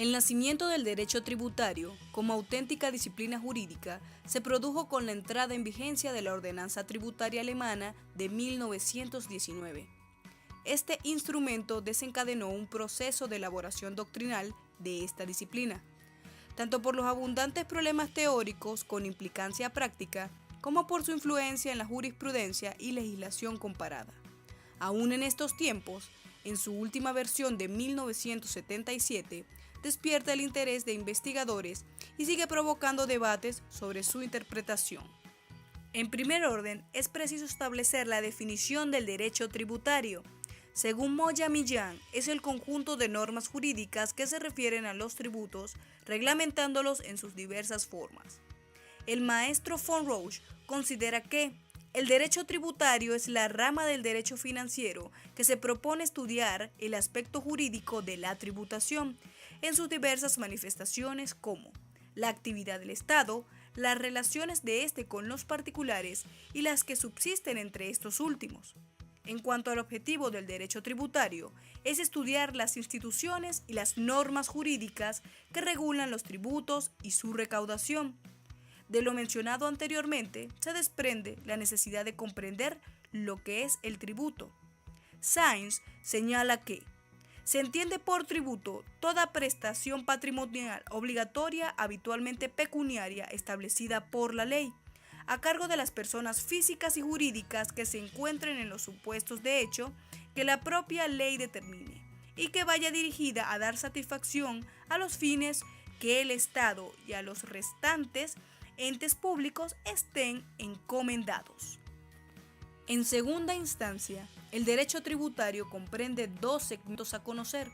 El nacimiento del derecho tributario, como auténtica disciplina jurídica, se produjo con la entrada en vigencia de la Ordenanza Tributaria Alemana de 1919. Este instrumento desencadenó un proceso de elaboración doctrinal de esta disciplina, tanto por los abundantes problemas teóricos con implicancia práctica, como por su influencia en la jurisprudencia y legislación comparada. Aún en estos tiempos, en su última versión de 1977, despierta el interés de investigadores y sigue provocando debates sobre su interpretación. En primer orden, es preciso establecer la definición del derecho tributario. Según Moya Millán, es el conjunto de normas jurídicas que se refieren a los tributos, reglamentándolos en sus diversas formas. El maestro von Rausch considera que el derecho tributario es la rama del derecho financiero que se propone estudiar el aspecto jurídico de la tributación en sus diversas manifestaciones como la actividad del Estado, las relaciones de éste con los particulares y las que subsisten entre estos últimos. En cuanto al objetivo del derecho tributario, es estudiar las instituciones y las normas jurídicas que regulan los tributos y su recaudación. De lo mencionado anteriormente, se desprende la necesidad de comprender lo que es el tributo. Sainz señala que se entiende por tributo toda prestación patrimonial obligatoria habitualmente pecuniaria establecida por la ley, a cargo de las personas físicas y jurídicas que se encuentren en los supuestos de hecho que la propia ley determine, y que vaya dirigida a dar satisfacción a los fines que el Estado y a los restantes entes públicos estén encomendados. En segunda instancia, el derecho tributario comprende dos segmentos a conocer.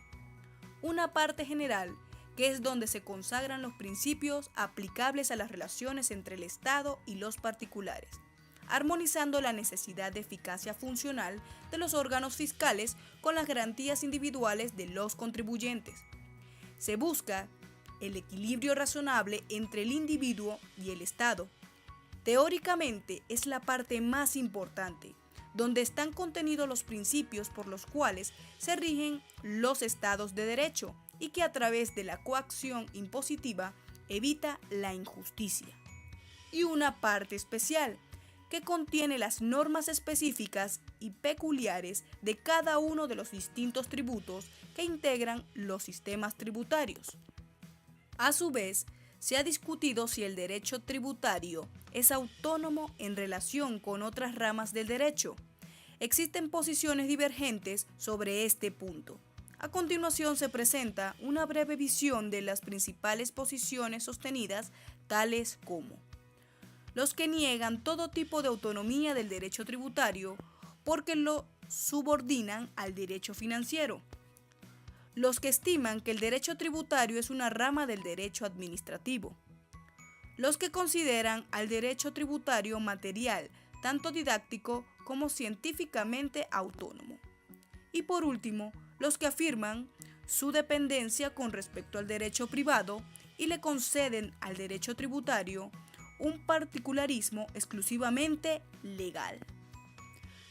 Una parte general, que es donde se consagran los principios aplicables a las relaciones entre el Estado y los particulares, armonizando la necesidad de eficacia funcional de los órganos fiscales con las garantías individuales de los contribuyentes. Se busca el equilibrio razonable entre el individuo y el Estado. Teóricamente es la parte más importante, donde están contenidos los principios por los cuales se rigen los estados de derecho y que a través de la coacción impositiva evita la injusticia. Y una parte especial, que contiene las normas específicas y peculiares de cada uno de los distintos tributos que integran los sistemas tributarios. A su vez, se ha discutido si el derecho tributario es autónomo en relación con otras ramas del derecho. Existen posiciones divergentes sobre este punto. A continuación se presenta una breve visión de las principales posiciones sostenidas, tales como los que niegan todo tipo de autonomía del derecho tributario porque lo subordinan al derecho financiero. Los que estiman que el derecho tributario es una rama del derecho administrativo. Los que consideran al derecho tributario material, tanto didáctico como científicamente autónomo. Y por último, los que afirman su dependencia con respecto al derecho privado y le conceden al derecho tributario un particularismo exclusivamente legal.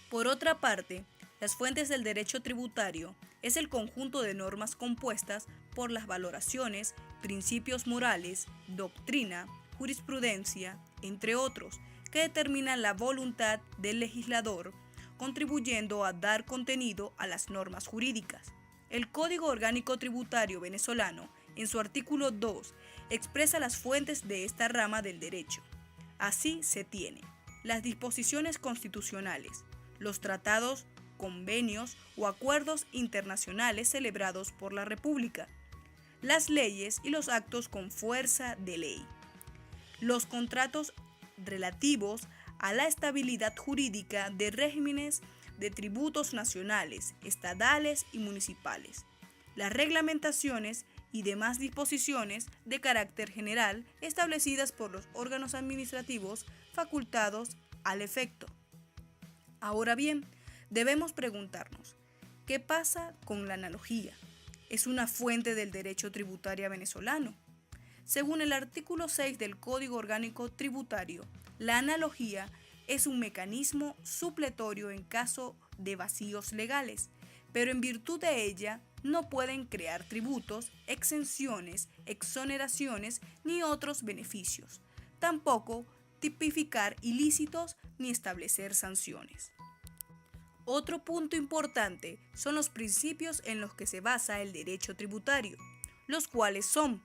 Por otra parte, las fuentes del derecho tributario es el conjunto de normas compuestas por las valoraciones, principios morales, doctrina, jurisprudencia, entre otros, que determinan la voluntad del legislador, contribuyendo a dar contenido a las normas jurídicas. El Código Orgánico Tributario venezolano, en su artículo 2, expresa las fuentes de esta rama del derecho. Así se tiene las disposiciones constitucionales, los tratados, convenios o acuerdos internacionales celebrados por la República, las leyes y los actos con fuerza de ley, los contratos relativos a la estabilidad jurídica de regímenes de tributos nacionales, estatales y municipales, las reglamentaciones y demás disposiciones de carácter general establecidas por los órganos administrativos facultados al efecto. Ahora bien, debemos preguntarnos, ¿qué pasa con la analogía? ¿Es una fuente del derecho tributario venezolano? Según el artículo 6 del Código Orgánico Tributario, la analogía es un mecanismo supletorio en caso de vacíos legales, pero en virtud de ella no pueden crear tributos, exenciones, exoneraciones ni otros beneficios. Tampoco tipificar ilícitos ni establecer sanciones. Otro punto importante son los principios en los que se basa el derecho tributario, los cuales son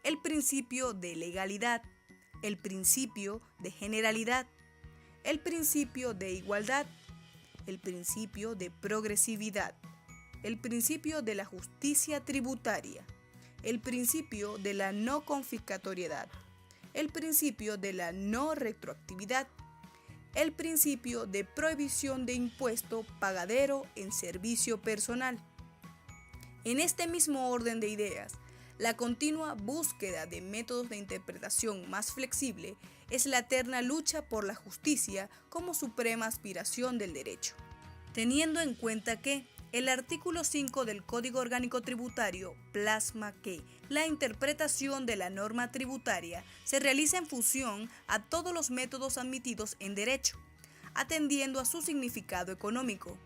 el principio de legalidad, el principio de generalidad, el principio de igualdad, el principio de progresividad, el principio de la justicia tributaria, el principio de la no confiscatoriedad, el principio de la no retroactividad, el principio de prohibición de impuesto pagadero en servicio personal. En este mismo orden de ideas, la continua búsqueda de métodos de interpretación más flexible es la eterna lucha por la justicia como suprema aspiración del derecho. Teniendo en cuenta que el artículo 5 del Código Orgánico Tributario plasma que la interpretación de la norma tributaria se realiza en función a todos los métodos admitidos en derecho, atendiendo a su significado económico,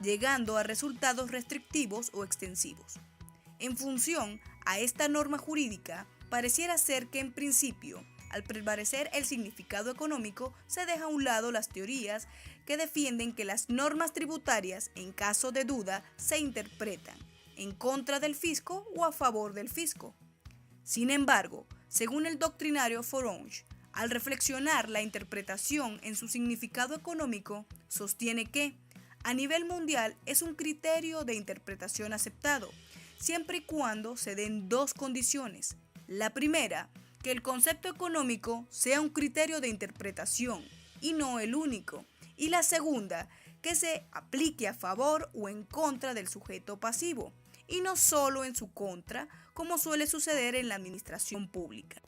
llegando a resultados restrictivos o extensivos. En función a esta norma jurídica, pareciera ser que en principio, al prevalecer el significado económico, se deja a un lado las teorías que defienden que las normas tributarias, en caso de duda, se interpretan en contra del fisco o a favor del fisco. Sin embargo, según el doctrinario Foronge, al reflexionar la interpretación en su significado económico, sostiene que, a nivel mundial, es un criterio de interpretación aceptado, siempre y cuando se den dos condiciones. La primera, que el concepto económico sea un criterio de interpretación y no el único. Y la segunda, que se aplique a favor o en contra del sujeto pasivo, y no solo en su contra, como suele suceder en la administración pública.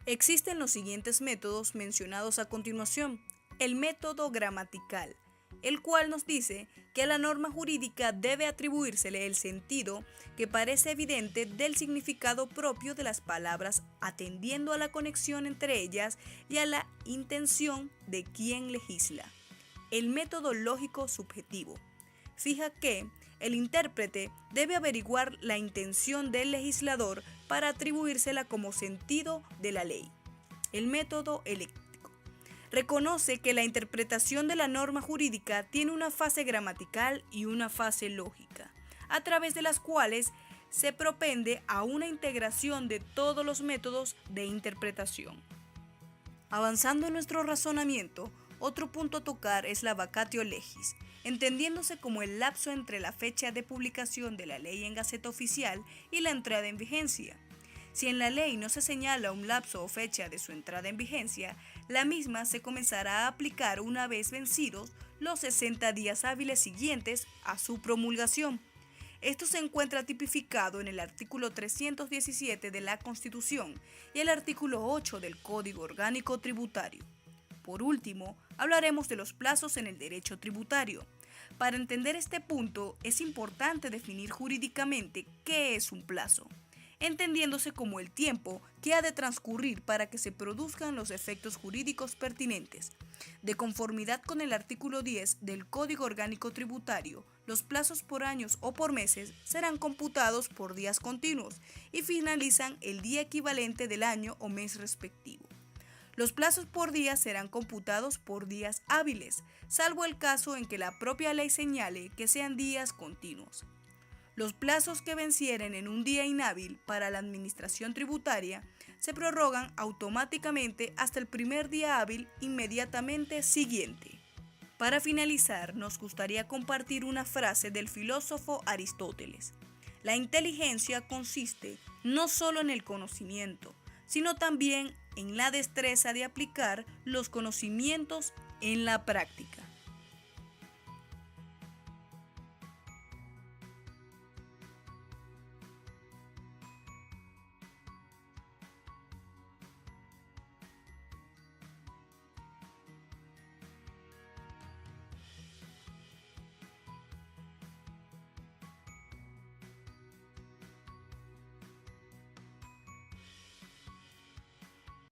Existen los siguientes métodos mencionados a continuación. El método gramatical, el cual nos dice que a la norma jurídica debe atribuírsele el sentido que parece evidente del significado propio de las palabras, atendiendo a la conexión entre ellas y a la intención de quien legisla. El método lógico subjetivo fija que el intérprete debe averiguar la intención del legislador para atribuírsela como sentido de la ley. El método eléctrico reconoce que la interpretación de la norma jurídica tiene una fase gramatical y una fase lógica, a través de las cuales se propende a una integración de todos los métodos de interpretación. Avanzando en nuestro razonamiento, otro punto a tocar es la vacatio legis, entendiéndose como el lapso entre la fecha de publicación de la ley en Gaceta Oficial y la entrada en vigencia. Si en la ley no se señala un lapso o fecha de su entrada en vigencia, la misma se comenzará a aplicar una vez vencidos los 60 días hábiles siguientes a su promulgación. Esto se encuentra tipificado en el artículo 317 de la Constitución y el artículo 8 del Código Orgánico Tributario. Por último, hablaremos de los plazos en el derecho tributario. Para entender este punto, es importante definir jurídicamente qué es un plazo, entendiéndose como el tiempo que ha de transcurrir para que se produzcan los efectos jurídicos pertinentes. De conformidad con el artículo 10 del Código Orgánico Tributario, los plazos por años o por meses serán computados por días continuos y finalizan el día equivalente del año o mes respectivo. Los plazos por día serán computados por días hábiles, salvo el caso en que la propia ley señale que sean días continuos. Los plazos que vencieren en un día inhábil para la administración tributaria se prorrogan automáticamente hasta el primer día hábil inmediatamente siguiente. Para finalizar, nos gustaría compartir una frase del filósofo Aristóteles. La inteligencia consiste no solo en el conocimiento, sino también en la destreza de aplicar los conocimientos en la práctica.